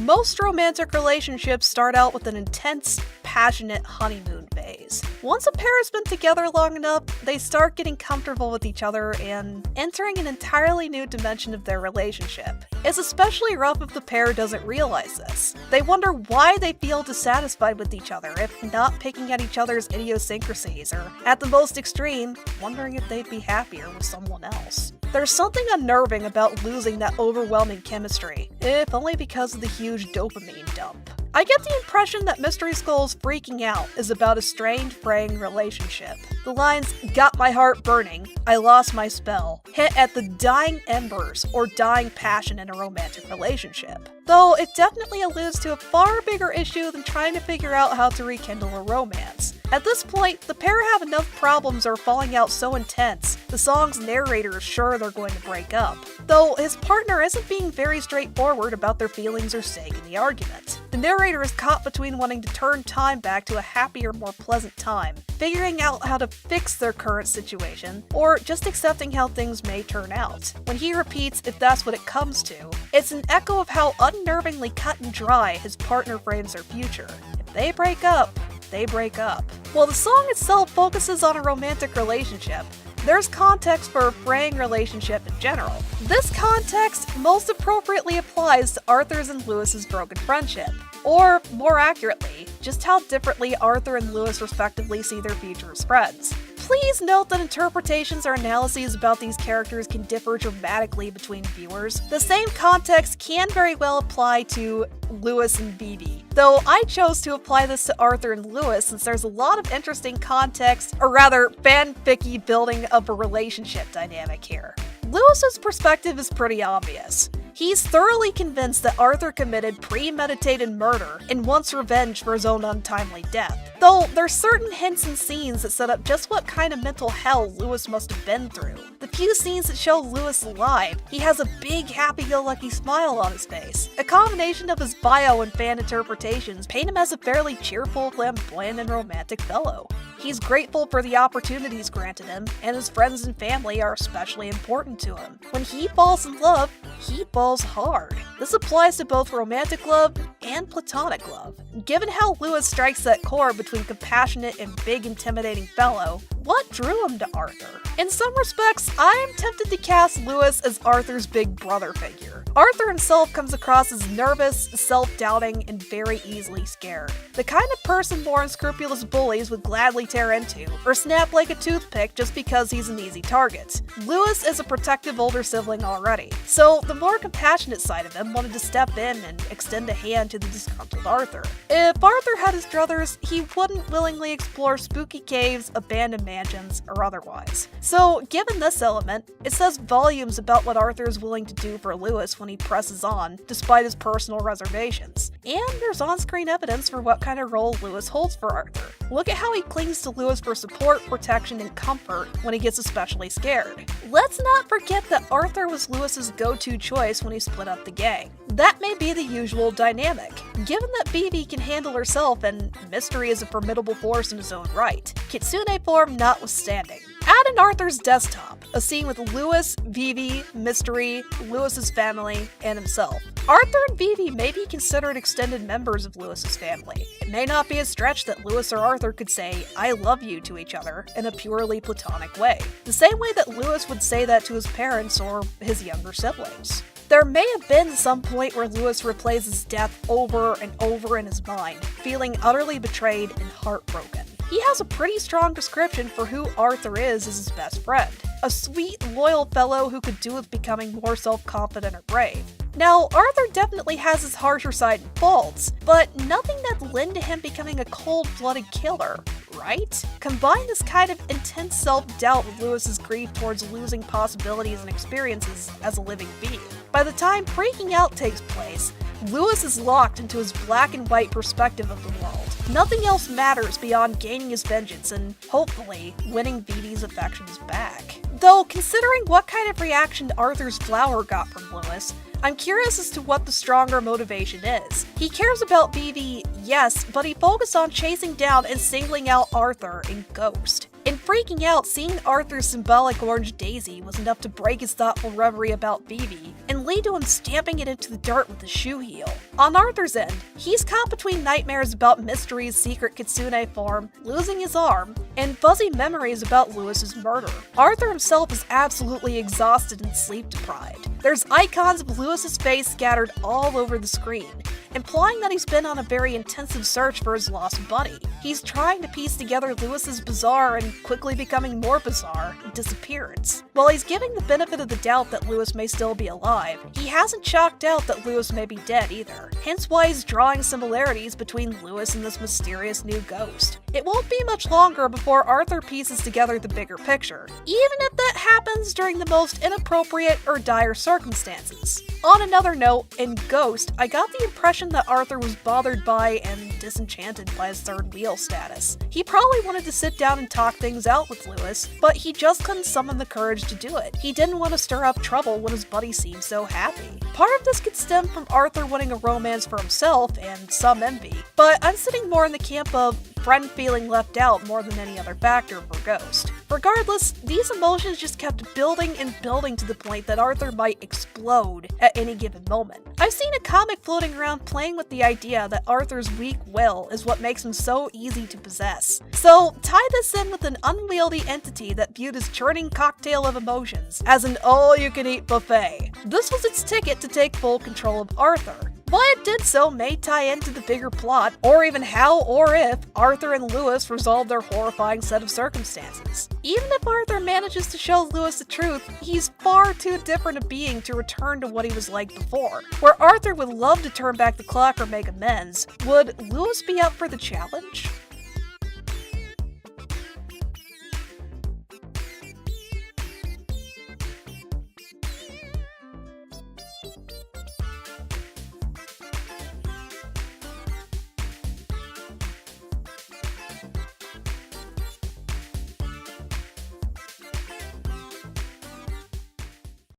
Most romantic relationships start out with an intense, passionate honeymoon phase. Once a pair has been together long enough, they start getting comfortable with each other and entering an entirely new dimension of their relationship. It's especially rough if the pair doesn't realize this. They wonder why they feel dissatisfied with each other, if not picking at each other's idiosyncrasies, or at the most extreme, wondering if they'd be happier with someone else. There's something unnerving about losing that overwhelming chemistry, if only because of the huge dopamine dump. I get the impression that Mystery Skull's Freaking Out is about a strained, fraying relationship. The lines, "got my heart burning," "I lost my spell," hint at the dying embers or dying passion in a romantic relationship. Though it definitely alludes to a far bigger issue than trying to figure out how to rekindle a romance. At this point, the pair have enough problems or falling out so intense, the song's narrator is sure they're going to break up. Though his partner isn't being very straightforward about their feelings or stake in the argument. The narrator is caught between wanting to turn time back to a happier, more pleasant time, figuring out how to fix their current situation, or just accepting how things may turn out. When he repeats, "if that's what it comes to," it's an echo of how unnervingly cut and dry his partner frames their future. If they break up, they break up. While the song itself focuses on a romantic relationship, there's context for a fraying relationship in general. This context most appropriately applies to Arthur's and Lewis's broken friendship. Or, more accurately, just how differently Arthur and Lewis respectively see their future as friends. Please note that interpretations or analyses about these characters can differ dramatically between viewers. The same context can very well apply to Lewis and Vivi, though I chose to apply this to Arthur and Lewis since there's a lot of interesting context, or rather fanficky building of a relationship dynamic here. Lewis's perspective is pretty obvious. He's thoroughly convinced that Arthur committed premeditated murder and wants revenge for his own untimely death. Though there's certain hints and scenes that set up just what kind of mental hell Lewis must have been through. The few scenes that show Lewis alive, he has a big happy-go-lucky smile on his face. A combination of his bio and fan interpretations paint him as a fairly cheerful, flamboyant, and romantic fellow. He's grateful for the opportunities granted him, and his friends and family are especially important to him. When he falls in love, he falls hard. This applies to both romantic love and platonic love. Given how Lewis strikes that chord between compassionate and big intimidating fellow, what drew him to Arthur? In some respects, I am tempted to cast Lewis as Arthur's big brother figure. Arthur himself comes across as nervous, self-doubting, and very easily scared. The kind of person more unscrupulous bullies would gladly tear into, or snap like a toothpick just because he's an easy target. Lewis is a protective older sibling already, so the more compassionate side of him wanted to step in and extend a hand to the disgruntled Arthur. If Arthur had his druthers, he wouldn't willingly explore spooky caves, abandoned mansions, or otherwise. So, given this element, it says volumes about what Arthur is willing to do for Lewis when he presses on, despite his personal reservations. And there's on-screen evidence for what kind of role Lewis holds for Arthur. Look at how he clings to Lewis for support, protection, and comfort when he gets especially scared. Let's not forget that Arthur was Lewis's go-to choice when he split up the gang. That may be the usual dynamic, given that Vivi can handle herself and Mystery is a formidable force in his own right, Kitsune form notwithstanding. Add in Arthur's desktop, a scene with Lewis, Vivi, Mystery, Lewis's family, and himself. Arthur and Vivi may be considered extended members of Lewis's family. It may not be a stretch that Lewis or Arthur could say, "I love you" to each other in a purely platonic way, the same way that Lewis would say that to his parents or his younger siblings. There may have been some point where Lewis replays his death over and over in his mind, feeling utterly betrayed and heartbroken. He has a pretty strong description for who Arthur is as his best friend. A sweet, loyal fellow who could do with becoming more self-confident or brave. Now, Arthur definitely has his harsher side and faults, but nothing that lend to him becoming a cold-blooded killer, right? Combine this kind of intense self-doubt with Lewis's grief towards losing possibilities and experiences as a living being. By the time Freaking Out takes place, Lewis is locked into his black and white perspective of the world. Nothing else matters beyond gaining his vengeance and, hopefully, winning Vivi's affections back. Though, considering what kind of reaction Arthur's flower got from Lewis, I'm curious as to what the stronger motivation is. He cares about Vivi, yes, but he focused on chasing down and singling out Arthur in Ghost. In Freaking Out, seeing Arthur's symbolic orange daisy was enough to break his thoughtful reverie about Vivi and lead to him stamping it into the dirt with his shoe heel. On Arthur's end, he's caught between nightmares about Mystery's secret kitsune form, losing his arm, and fuzzy memories about Lewis's murder. Arthur himself is absolutely exhausted and sleep-deprived. There's icons of Lewis's face scattered all over the screen, implying that he's been on a very intensive search for his lost buddy. He's trying to piece together Lewis's bizarre and quickly becoming more bizarre disappearance. While he's giving the benefit of the doubt that Lewis may still be alive, he hasn't chalked out that Lewis may be dead either, hence why he's drawing similarities between Lewis and this mysterious new ghost. It won't be much longer before Arthur pieces together the bigger picture, even if that happens during the most inappropriate or dire circumstances. On another note, in Ghost, I got the impression that Arthur was bothered by and disenchanted by his third wheel status. He probably wanted to sit down and talk things out with Lewis, but he just couldn't summon the courage to do it. He didn't want to stir up trouble when his buddy seemed so happy. Part of this could stem from Arthur wanting a romance for himself and some envy, but I'm sitting more in the camp of friend feeling left out more than any other factor for Ghost. Regardless, these emotions just kept building and building to the point that Arthur might explode at any given moment. I've seen a comic floating around playing with the idea that Arthur's weak will is what makes him so easy to possess. So tie this in with an unwieldy entity that viewed his churning cocktail of emotions as an all-you-can-eat buffet. This was its ticket to take full control of Arthur. Why it did so may tie into the bigger plot, or even how or if Arthur and Lewis resolve their horrifying set of circumstances. Even if Arthur manages to show Lewis the truth, he's far too different a being to return to what he was like before. Where Arthur would love to turn back the clock or make amends, would Lewis be up for the challenge?